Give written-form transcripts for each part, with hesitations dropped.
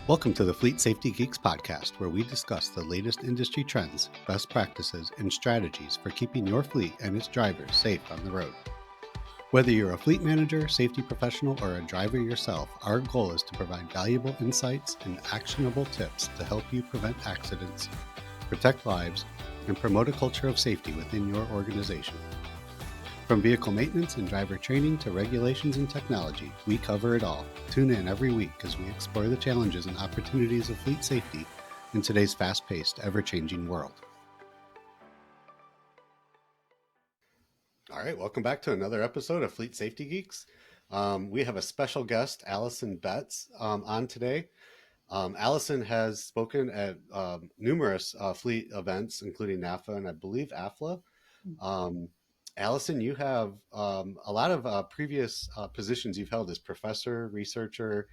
Welcome to the Fleet Safety Geeks podcast, where we discuss the latest industry trends, best practices, and strategies for keeping your fleet and its drivers safe on the road. Whether you're a fleet manager, safety professional, or a driver yourself, our goal is to provide valuable insights and actionable tips to help you prevent accidents, protect lives, and promote a culture of safety within your organization. From vehicle maintenance and driver training to regulations and technology, we cover it all. Tune in every week as we explore the challenges and opportunities of fleet safety in today's fast-paced, ever-changing world. All right, welcome back to another episode of Fleet Safety Geeks. We have a special guest, Alison Betz, on today. Alison has spoken at numerous fleet events, including NAFA and I believe AFLA. Alison, you have a lot of previous positions you've held as professor, researcher,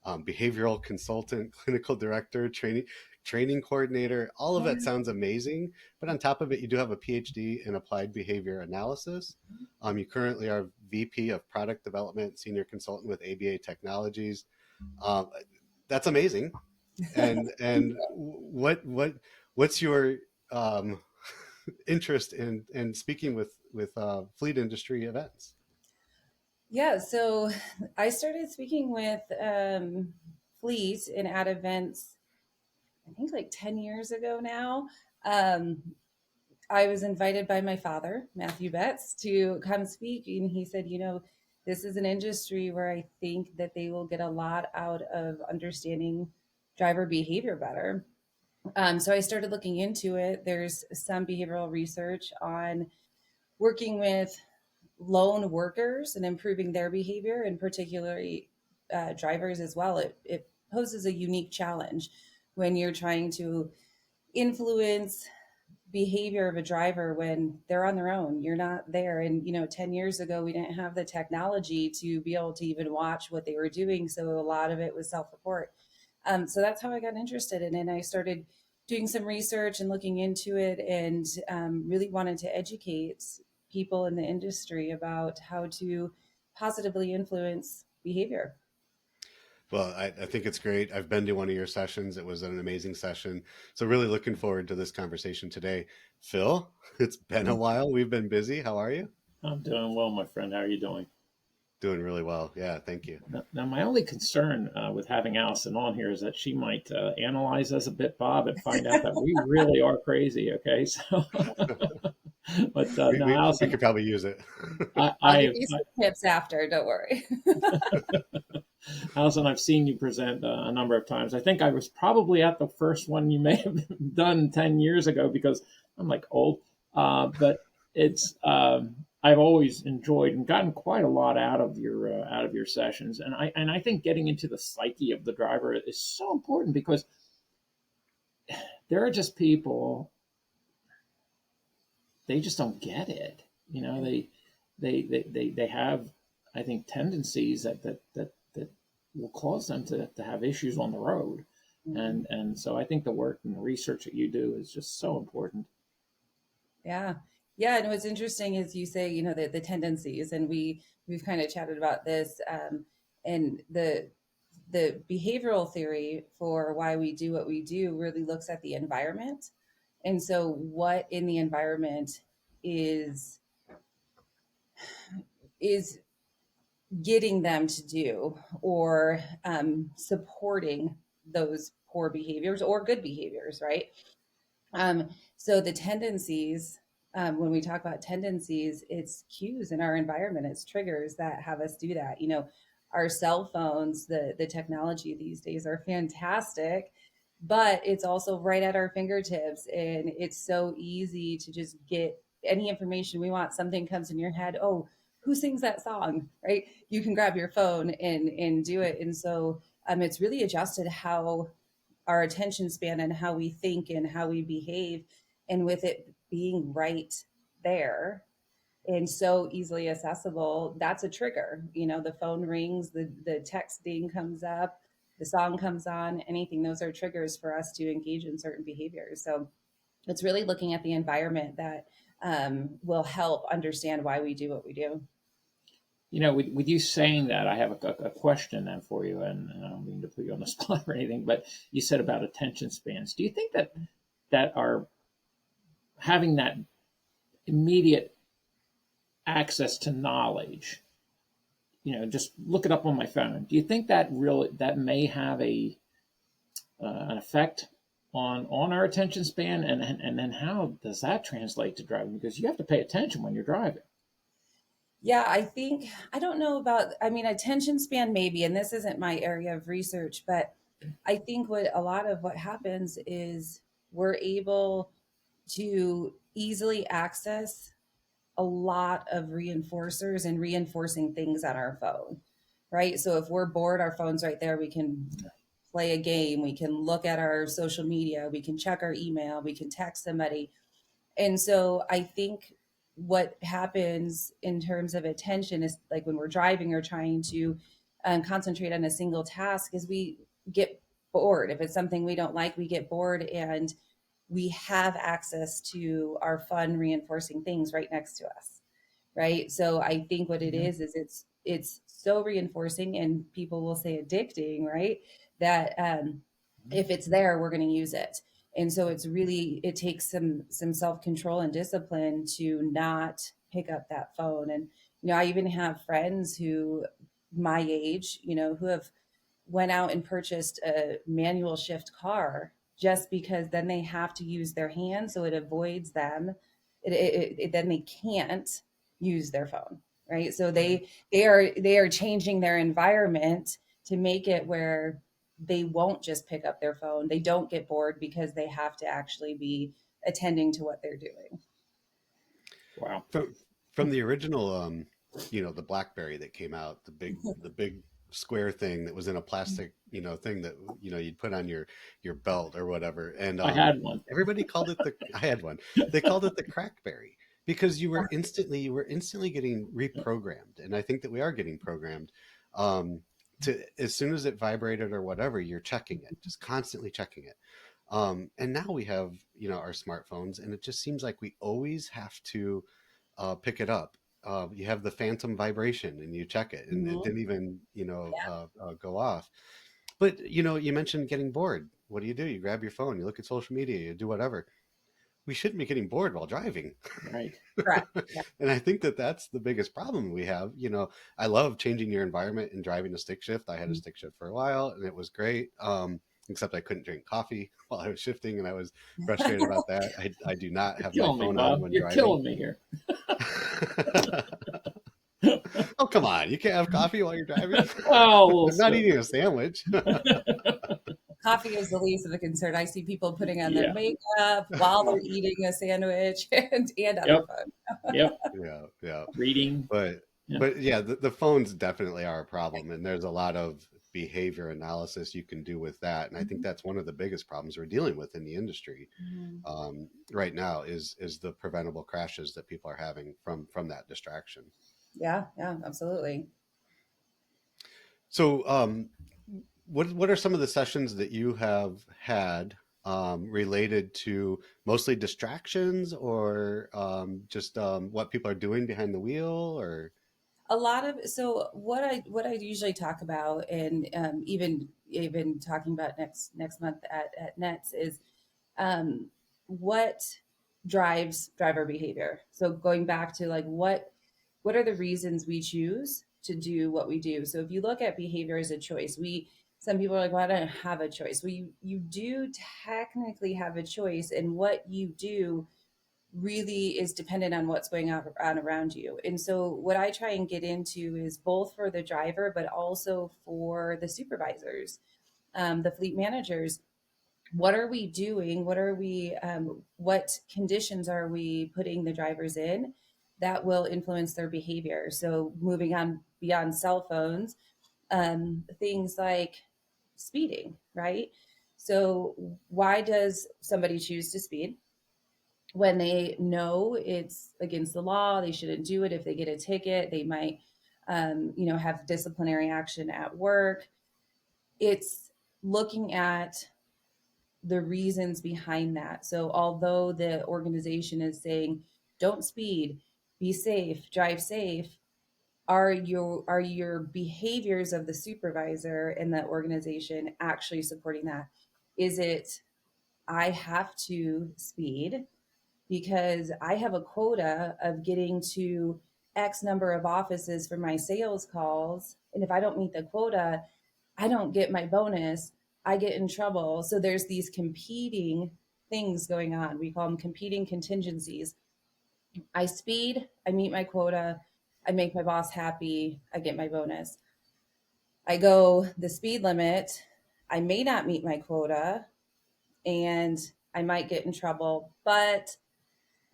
behavioral consultant, clinical director, training coordinator. All of that sounds amazing. But on top of it, you do have a PhD in applied behavior analysis. You currently are VP of product development, senior consultant with ABA Technologies. That's amazing. And what's your interest in speaking with fleet industry events? Yeah, so I started speaking with fleet and at events, I think like 10 years ago now. I was invited by my father, Matthew Betz, to come speak. And he said, this is an industry where I think that they will get a lot out of understanding driver behavior better. So I started looking into it. There's some behavioral research on working with lone workers and improving their behavior, and particularly drivers as well. It poses a unique challenge when you're trying to influence behavior of a driver when they're on their own. You're not there. And 10 years ago we didn't have the technology to be able to even watch what they were doing, so a lot of it was self-report. So that's how I got interested in it. And I started doing some research and looking into it, and really wanted to educate people in the industry about how to positively influence behavior. Well, I think it's great. I've been to one of your sessions. It was an amazing session. So really looking forward to this conversation today. Phil, it's been a while. We've been busy. How are you? I'm doing well, my friend. How are you doing? Doing really well. Yeah, thank you. Now my only concern with having Alison on here is that she might analyze us a bit, Bob, and find out that we really are crazy. Okay, so but Alison, we could probably use it. I'll give you some tips after. Don't worry. Alison, I've seen you present a number of times. I think I was probably at the first one you may have done 10 years ago, because I'm like old, but it's. I've always enjoyed and gotten quite a lot out of your sessions, and I think getting into the psyche of the driver is so important, because there are just people, they just don't get it. They have, I think, tendencies that will cause them to have issues on the road, and so I think the work and the research that you do is just so important. Yeah, and what's interesting is you say, the tendencies, and we've kind of chatted about this, and the behavioral theory for why we do what we do really looks at the environment. And so what in the environment is getting them to do, or supporting those poor behaviors or good behaviors, right? So the tendencies, when we talk about tendencies, it's cues in our environment, it's triggers that have us do that. Our cell phones, the technology these days are fantastic, but it's also right at our fingertips, and it's so easy to just get any information we want. Something comes in your head, oh, who sings that song, right? You can grab your phone and do it. And so it's really adjusted how our attention span and how we think and how we behave. And with it being right there and so easily accessible, that's a trigger. The phone rings, the text ding comes up, the song comes on, anything. Those are triggers for us to engage in certain behaviors. So it's really looking at the environment that will help understand why we do what we do. with you saying that, I have a question then for you, and I don't mean to put you on the spot or anything, but you said about attention spans. Do you think that are having that immediate access to knowledge, just look it up on my phone? Do you think that may have an effect on our attention span, and then how does that translate to driving? Because you have to pay attention when you're driving. Yeah, I don't know about, I mean, attention span maybe, and this isn't my area of research, but I think a lot of what happens is we're able to easily access a lot of reinforcers and reinforcing things on our phone, right? So if we're bored, our phone's right there. We can play a game, we can look at our social media, we can check our email, we can text somebody. And so I think what happens in terms of attention is like when we're driving or trying to concentrate on a single task is we get bored. If it's something we don't like, we get bored, and we have access to our fun reinforcing things right next to us, right? So I think what it Mhm. is it's so reinforcing, and people will say addicting, right? That if it's there, we're going to use it. And so it takes some self-control and discipline to not pick up that phone. And I even have friends who my age, who have went out and purchased a manual shift car just because then they have to use their hands, so it avoids them. Then they can't use their phone, right? So they are changing their environment to make it where they won't just pick up their phone. They don't get bored because they have to actually be attending to what they're doing. Wow. From the original, the BlackBerry that came out, the big square thing that was in a plastic, thing that you'd put on your belt or whatever, and I had one. everybody called it the. I had one. They called it the Crackberry because you were instantly getting reprogrammed, and I think that we are getting programmed. To as soon as it vibrated or whatever, you're checking it, just constantly checking it. And now we have our smartphones, and it just seems like we always have to pick it up. You have the phantom vibration and you check it, and it Mhm. didn't even go off. But you mentioned getting bored. What do? You grab your phone, you look at social media, you do whatever. We shouldn't be getting bored while driving. Right. Correct. Yeah. And I think that that's the biggest problem we have. I love changing your environment and driving a stick shift. I had a stick shift for a while and it was great. Except I couldn't drink coffee while I was shifting, and I was frustrated about that. I do not You're have my killing me, phone on Bob. when You're driving. killing me here. Oh, come on. You can't have coffee while you're driving? Well, a little I'm not sip. eating a sandwich. Coffee is the least of the concern. I see people putting on their Yeah. makeup while they're eating a sandwich and on their Yep. phone. Yep. Yeah, yeah. Reading. But Yeah. but yeah, the phones definitely are a problem, and there's a lot of behavior analysis you can do with that. And I think Mhm. that's one of the biggest problems we're dealing with in the industry Mhm. right now is the preventable crashes that people are having from that distraction. Yeah, yeah, absolutely. So, what are some of the sessions that you have had related to mostly distractions or just what people are doing behind the wheel? Or A lot of so what I usually talk about, and even talking about next month at Nets is um, what drives driver behavior. So going back to like what are the reasons we choose to do what we do? So if you look at behavior as a choice, some people are like, well, I don't have a choice. Well, you do technically have a choice, and what you do really is dependent on what's going on around you. And so what I try and get into is both for the driver, but also for the supervisors, the fleet managers. What are we doing? What conditions are we putting the drivers in that will influence their behavior? So moving on beyond cell phones, things like speeding, right? So why does somebody choose to speed? When they know it's against the law, they shouldn't do it. If they get a ticket, they might, have disciplinary action at work. It's looking at the reasons behind that. So, although the organization is saying, don't speed, be safe, drive safe, Are your behaviors of the supervisor and the organization actually supporting that? Is it, I have to speed because I have a quota of getting to X number of offices for my sales calls, and if I don't meet the quota, I don't get my bonus, I get in trouble. So there's these competing things going on. We call them competing contingencies. I speed, I meet my quota, I make my boss happy, I get my bonus. I go the speed limit, I may not meet my quota, and I might get in trouble, but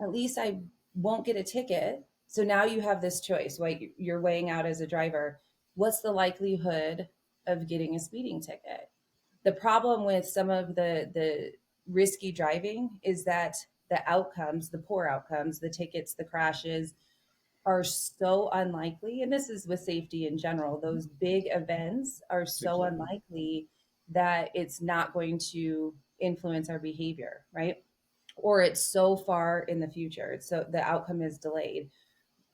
at least I won't get a ticket. So now you have this choice, right? You're weighing out as a driver, what's the likelihood of getting a speeding ticket? The problem with some of the risky driving is that the outcomes, the poor outcomes, the tickets, the crashes are so unlikely. And this is with safety in general. Those big events are so Exactly. unlikely that it's not going to influence our behavior, right? Or it's so far in the future. So the outcome is delayed.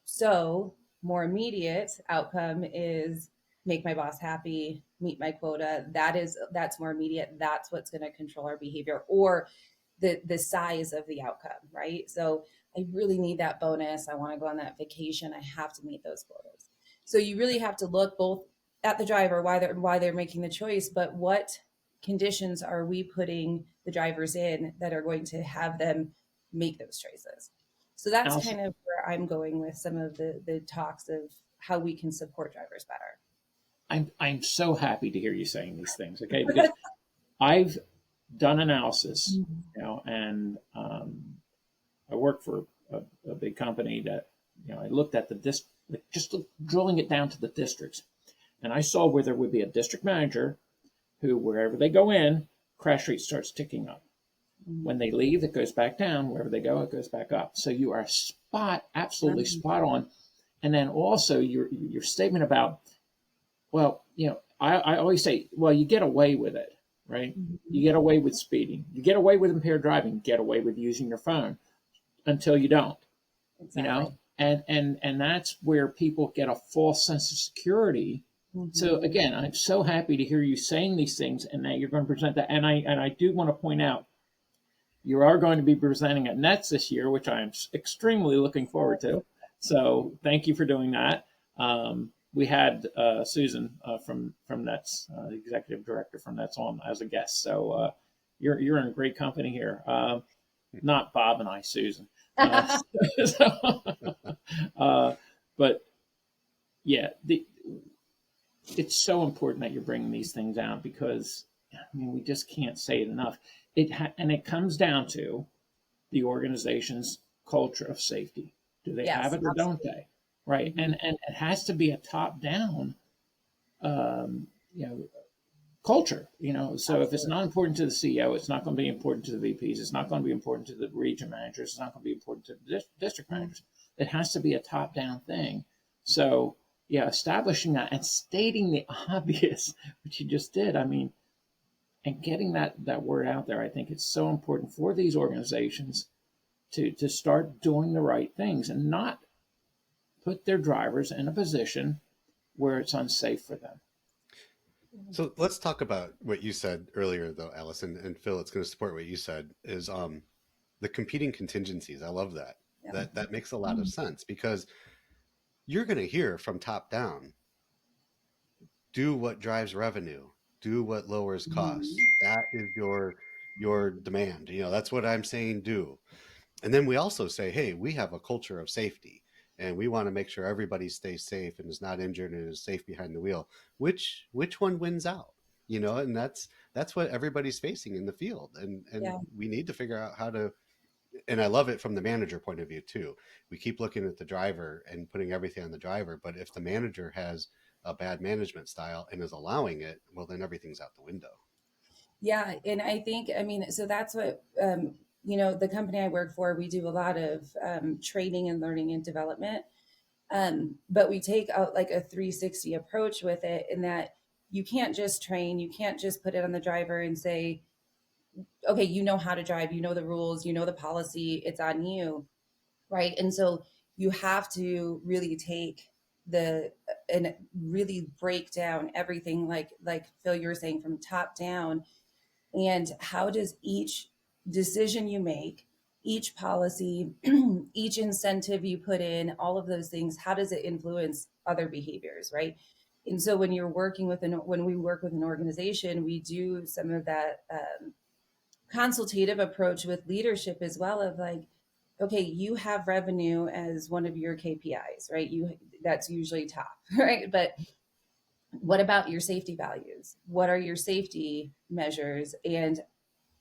So more immediate outcome is make my boss happy, meet my quota. That's more immediate. That's what's going to control our behavior or the size of the outcome, right? So I really need that bonus. I want to go on that vacation. I have to meet those quotas. So you really have to look both at the driver, why they're making the choice, but what conditions are we putting the drivers in that are going to have them make those choices. So that's Alison, kind of where I'm going with some of the talks of how we can support drivers better. I'm so happy to hear you saying these things, okay? Because I've done analysis, and I work for a big company that, I looked at just drilling it down to the districts, and I saw where there would be a district manager who, wherever they go in, crash rate starts ticking up. When they leave, it goes back down. Wherever they go, it goes back up. So you are absolutely spot on. And then also your statement about, well, I always say, well, you get away with it, right? You get away with speeding. You get away with impaired driving. Get away with using your phone until you don't, Exactly. and that's where people get a false sense of security. So again, I'm so happy to hear you saying these things and that you're going to present that. And I do want to point out you are going to be presenting at Nets this year, which I'm extremely looking forward to. So thank you for doing that. We had Susan from Nets, the executive director from Nets, on as a guest. So you're in great company here. Not Bob and I, Susan. So, but yeah, it's so important that you're bringing these things out because we just can't say it enough. And it comes down to the organization's culture of safety. Do they Yes, have it or don't absolutely. they? Right, and it has to be a top down, um, you know, culture. So if it's Absolutely. not important to the CEO, it's not going to be important to the VPs. It's not going to be important to the region managers. It's not going to be important to the district managers. It has to be a top down thing. So yeah, establishing that and stating the obvious, which you just did. And getting that word out there, I think it's so important for these organizations to start doing the right things and not put their drivers in a position where it's unsafe for them. So let's talk about what you said earlier, though, Allison and Phil. It's going to support what you said. Is the competing contingencies? I love that. Yeah. That makes a lot of sense because you're going to hear from top down. Do what drives revenue. Do what lowers costs. That is your demand. That's what I'm saying. Do. And then we also say, hey, we have a culture of safety and we want to make sure everybody stays safe and is not injured and is safe behind the wheel. Which one wins out? And that's what everybody's facing in the field. And Yeah. we need to figure out how to, and I love it from the manager point of view too. We keep looking at the driver and putting everything on the driver, but if the manager has a bad management style and is allowing it, well, then everything's out the window. Yeah. And I think, so that's what, the company I work for, we do a lot of training and learning and development. But we take out like a 360 approach with it in that you can't just train, you can't just put it on the driver and say, okay, you know how to drive, you know the rules, you know the policy, it's on you. Right. And so you have to really take the and really break down everything, like Phil, you were saying, from top down. And how does each decision you make, each policy, each incentive you put in, all of those things, how does it influence other behaviors, right? And so when we work with an organization, we do some of that consultative approach with leadership as well, of like, okay, you have revenue as one of your KPIs, right? That's usually top, right? But what about your safety values? What are your safety measures, and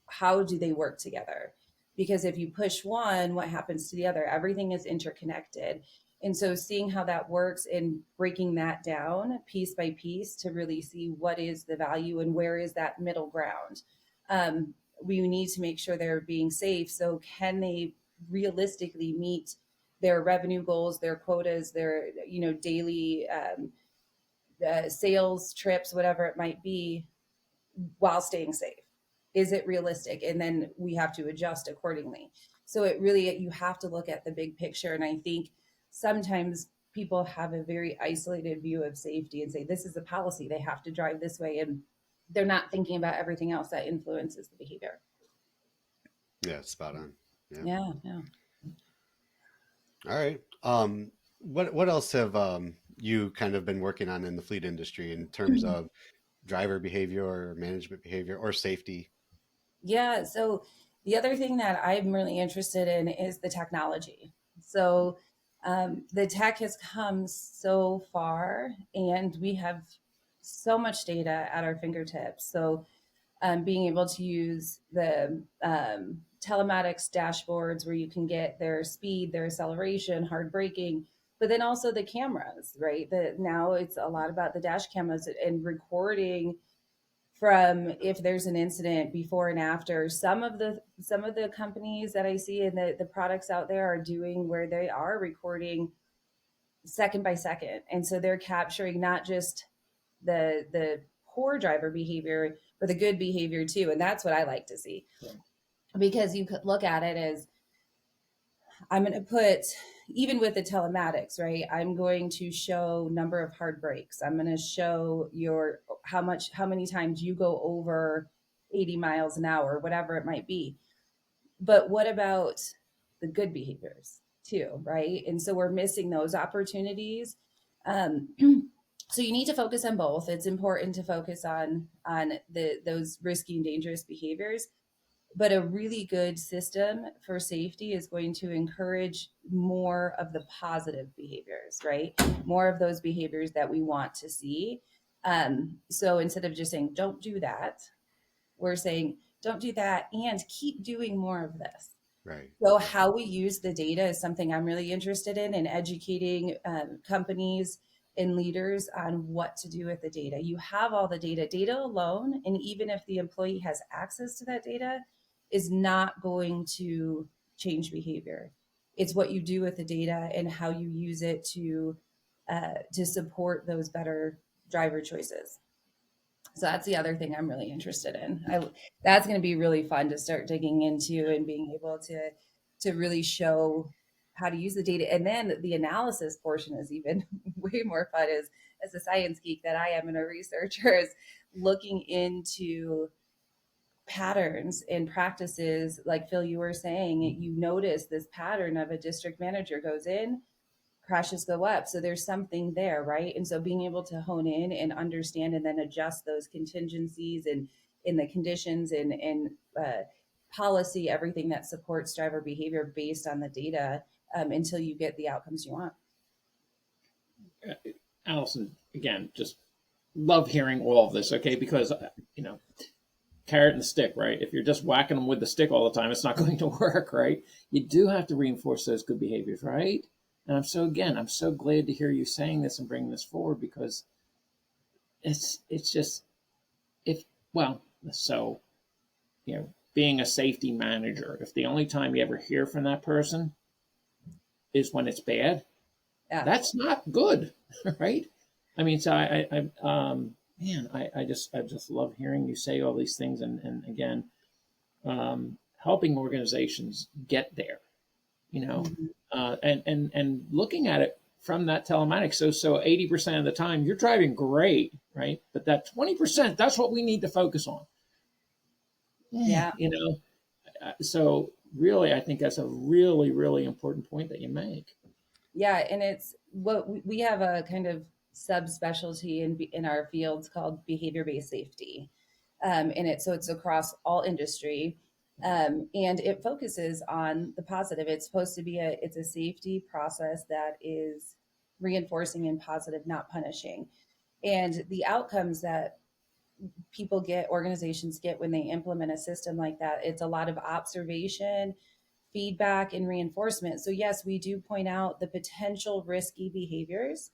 how do they work together? Because if you push one, what happens to the other? Everything is interconnected. And so seeing how that works and breaking that down piece by piece to really see what is the value and where is that middle ground. Um, we need to make sure they're being safe. So can they realistically meet their revenue goals, their quotas, their daily sales trips, whatever it might be, while staying safe? Is it realistic? And then we have to adjust accordingly. So you have to look at the big picture. And I think sometimes people have a very isolated view of safety and say, this is a policy, they have to drive this way. And they're not thinking about everything else that influences the behavior. Yeah, spot on. Yeah. Yeah. All right. What else have you kind of been working on in the fleet industry in terms of driver behavior or management behavior or safety? Yeah. So the other thing that I'm really interested in is the technology. So the tech has come so far, and we have so much data at our fingertips. So being able to use the telematics dashboards where you can get their speed, their acceleration, hard braking, but then also the cameras, right? Now it's a lot about the dash cameras and recording from if there's an incident before and after. Some of the companies that I see and the products out there are doing where they are recording second by second, and so they're capturing not just the poor driver behavior but the good behavior too. And that's what I like to see, because you could look at it as, I'm going to put, even with the telematics, right? I'm going to show number of hard brakes. I'm going to show how many times you go over 80 miles an hour, whatever it might be. But what about the good behaviors too, right? And so we're missing those opportunities. Um, so you need to focus on both. It's important to focus on those risky and dangerous behaviors, but a really good system for safety is going to encourage more of the positive behaviors, right? More of those behaviors that we want to see. So instead of just saying, don't do that, we're saying, don't do that and keep doing more of this. Right. So how we use the data is something I'm really interested in educating companies and leaders on what to do with the data. You have all the data alone, and even if the employee has access to that data, is not going to change behavior. It's what you do with the data and how you use it to support those better driver choices. So that's the other thing I'm really interested in. That's going to be really fun to start digging into and being able to really show how to use the data. And then the analysis portion is even way more fun as a science geek that I am and a researcher, is looking into patterns and practices. Like Phil, you were saying, you notice this pattern of a district manager goes in, crashes go up. So there's something there, right? And so being able to hone in and understand and then adjust those contingencies and in the conditions and policy, everything that supports driver behavior based on the data, until you get the outcomes you want. Alison, again, just love hearing all of this, okay? Because, carrot and stick, right? If you're just whacking them with the stick all the time, it's not going to work, right? You do have to reinforce those good behaviors, right? And I'm so glad to hear you saying this and bringing this forward, because it's just, being a safety manager, if the only time you ever hear from that person is when it's bad, that's not good, right? I mean, so I just love hearing you say all these things, and again, helping organizations get there, and looking at it from that telematics. So 80% of the time you're driving great, right? But that 20%, that's what we need to focus on. Yeah. You know, so really, I think that's a really, really important point that you make. Yeah, and it's what we have a kind of subspecialty in our fields called behavior-based safety, and it's across all industry, and it focuses on the positive. It's supposed to be a safety process that is reinforcing and positive, not punishing, and the outcomes that people get, organizations get when they implement a system like that, it's a lot of observation, feedback, and reinforcement. So yes, we do point out the potential risky behaviors,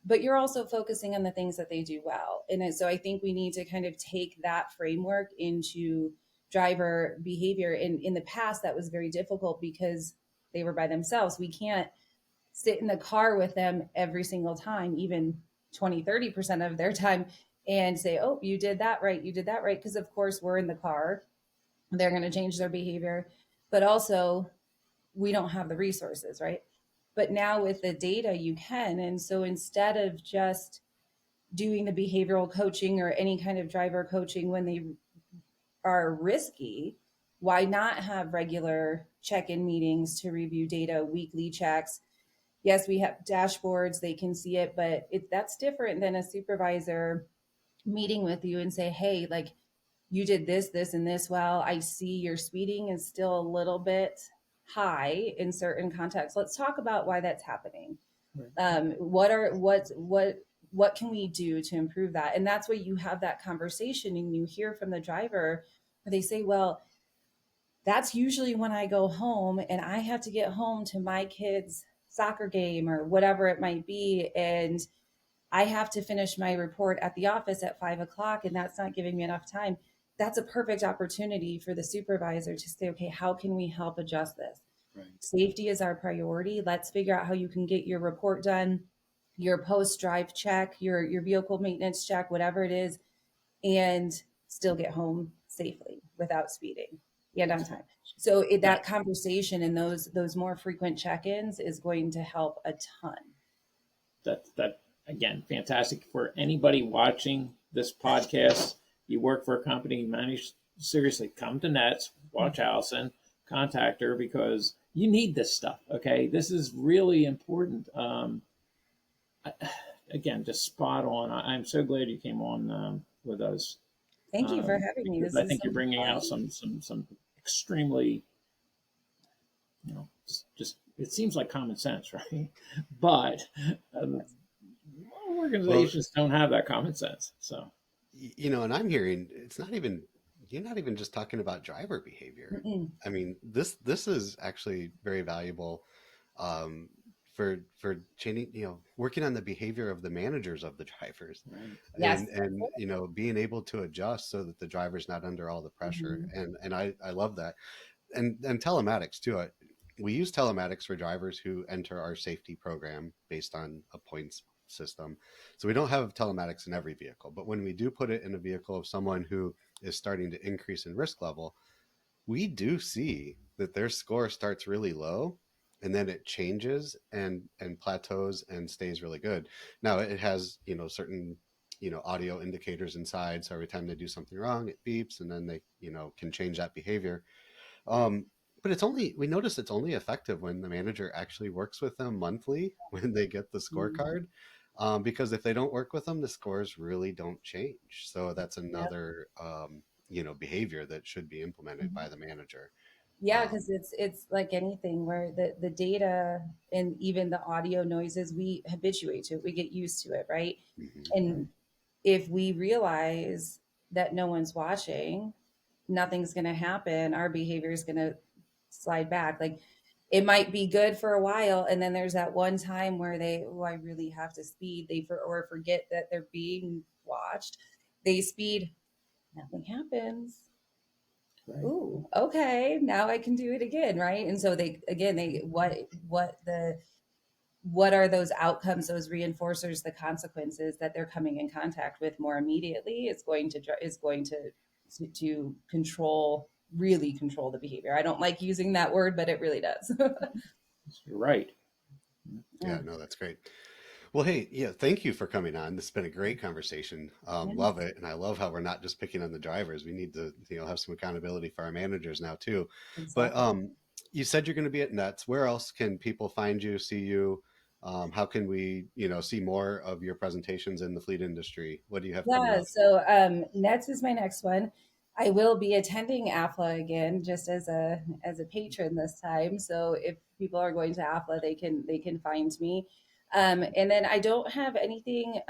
but you're also focusing on the things that they do well. And so I think we need to kind of take that framework into driver behavior. In the past, that was very difficult because they were by themselves. We can't sit in the car with them every single time, even 20-30% of their time, and say, oh, you did that right, you did that right, because of course we're in the car, they're going to change their behavior, but also we don't have the resources, right? But now with the data, you can. And so instead of just doing the behavioral coaching or any kind of driver coaching when they are risky, why not have regular check-in meetings to review data, weekly checks? Yes, we have dashboards, they can see it, but that's different than a supervisor meeting with you and say, hey, like, you did this, this, and this well. I see your speeding is still a little bit high in certain contexts. Let's talk about why that's happening. Right. What can we do to improve that? And that's where you have that conversation and you hear from the driver where they say, well, that's usually when I go home and I have to get home to my kid's soccer game or whatever it might be. And I have to finish my report at the office at 5 o'clock, and that's not giving me enough time. That's a perfect opportunity for the supervisor to say, okay, how can we help adjust this? Right. Safety is our priority. Let's figure out how you can get your report done, your post-drive check, your vehicle maintenance check, whatever it is, and still get home safely without speeding and on time. So that conversation and those more frequent check-ins is going to help a ton. That again, fantastic for anybody watching this podcast. You work for a company, you manage, seriously, come to Nets, watch Alison, contact her, because you need this stuff. Okay, this is really important. Again, just spot on. I'm so glad you came on with us. Thank you for having me. I think you're bringing out some extremely, just it seems like common sense, right? But organizations don't have that common sense. So, and I'm hearing you're not even just talking about driver behavior. Mm-mm. I mean, this is actually very valuable for changing, working on the behavior of the managers of the drivers, right. Yes. and being able to adjust so that the driver's not under all the pressure. Mm-hmm. And I love that. And telematics too. We use telematics for drivers who enter our safety program based on a points system. So we don't have telematics in every vehicle, but when we do put it in a vehicle of someone who is starting to increase in risk level, we do see that their score starts really low and then it changes and plateaus and stays really good. Now it has, certain, audio indicators inside. So every time they do something wrong, it beeps and then they, can change that behavior. But we notice it's only effective when the manager actually works with them monthly when they get the scorecard. Because if they don't work with them, the scores really don't change. So that's another, behavior that should be implemented by the manager. Yeah, because it's like anything where the data and even the audio noises, we habituate to it, we get used to it, right? And if we realize that no one's watching, nothing's going to happen. Our behavior is going to slide back. Like it might be good for a while, and then there's that one time where I really have to speed. Or forget that they're being watched. They speed, nothing happens. Right. Ooh, okay, now I can do it again, right? And so what are those outcomes, those reinforcers, the consequences that they're coming in contact with more immediately is going to really control the behavior. I don't like using that word, but it really does. You're right. Yeah, no, that's great. Well, hey, yeah, thank you for coming on. This has been a great conversation. Love Yes, it. And I love how we're not just picking on the drivers. We need to, have some accountability for our managers now too. But exactly. you said you're going to be at Nets. Where else can people find you, see you? How can we, see more of your presentations in the fleet industry? What do you have coming Yeah, up? so Nets is my next one. I will be attending AFLA again, just as a patron this time. So if people are going to AFLA, they can find me. And then I don't have anything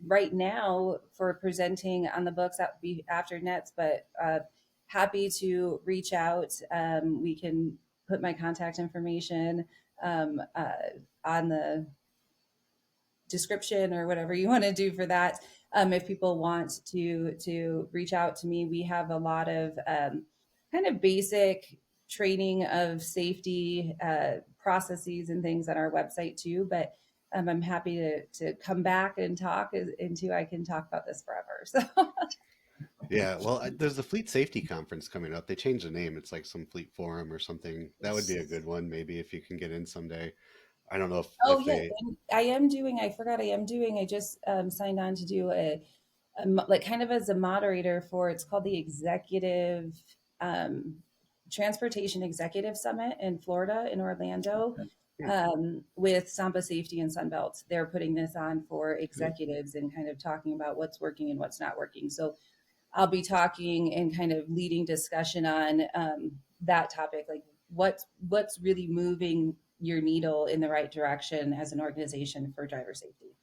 right now for presenting on the books. That would be after Nets, but happy to reach out. We can put my contact information on the description or whatever you want to do for that. If people want to reach out to me, we have a lot of kind of basic training of safety processes and things on our website too. But I'm happy to come back and talk into I can talk about this forever. So Yeah, well, there's the Fleet Safety Conference coming up. They changed the name. It's like some Fleet Forum or something. That would be a good one, maybe if you can get in someday. I don't know oh if yeah, they. and I am doing. I forgot I am doing. I just signed on to do like kind of as a moderator for it's called the Executive um, Transportation Executive Summit in Florida in Orlando Yeah. with Sampa Safety and Sunbelt. They're putting this on for Good. executives and kind of talking about what's working and what's not working. So I'll be talking and kind of leading discussion on that topic, like what's really moving your needle in the right direction as an organization for driver safety.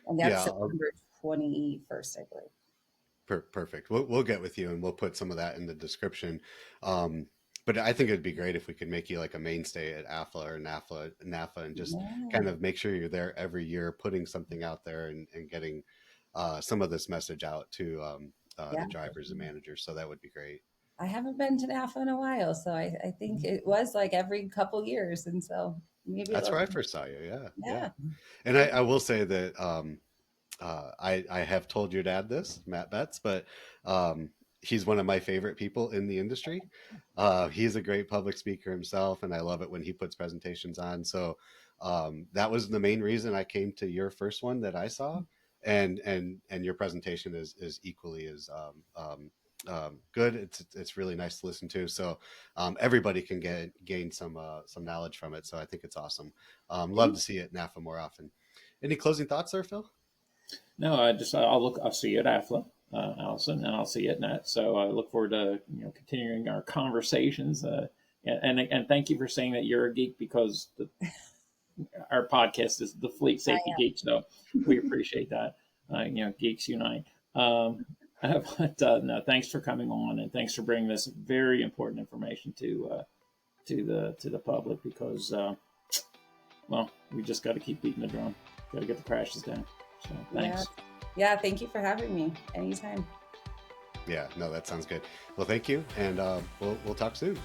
And that's Yeah, September 21st, I believe. perfect. We'll get with you and we'll put some of that in the description. Um, but I think it'd be great if we could make you like a mainstay at AFLA or NAFA, and just Yeah, kind of make sure you're there every year, putting something out there and getting some of this message out to yeah. the drivers and managers. So that would be great. I haven't been to NAFA in a while, so I think it was like every couple years, and so maybe That's it'll. where I first saw you. Yeah, yeah. Yeah, And I will say that I have told your dad this, Matt Betz, but he's one of my favorite people in the industry. He's a great public speaker himself, and I love it when he puts presentations on. So that was the main reason I came to your first one that I saw, and your presentation is equally as good. It's really nice to listen to. So everybody can gain some knowledge from it. So I think it's awesome. Love to see it in NAFA more often. Any closing thoughts there, Phil? No, I'll see you at AFLA, Allison, and I'll see you at NET. So I look forward to continuing our conversations. And thank you for saying that you're a geek because our podcast is the Fleet I Safety Geeks. So we appreciate that. Geeks unite. But no, thanks for coming on and thanks for bringing this very important information to the public because well, we just got to keep beating the drum. Got to get the crashes down. So yeah, thanks. yeah. Thank you for having me. Anytime. Yeah, no, that sounds good. Well, thank you, and we'll talk soon.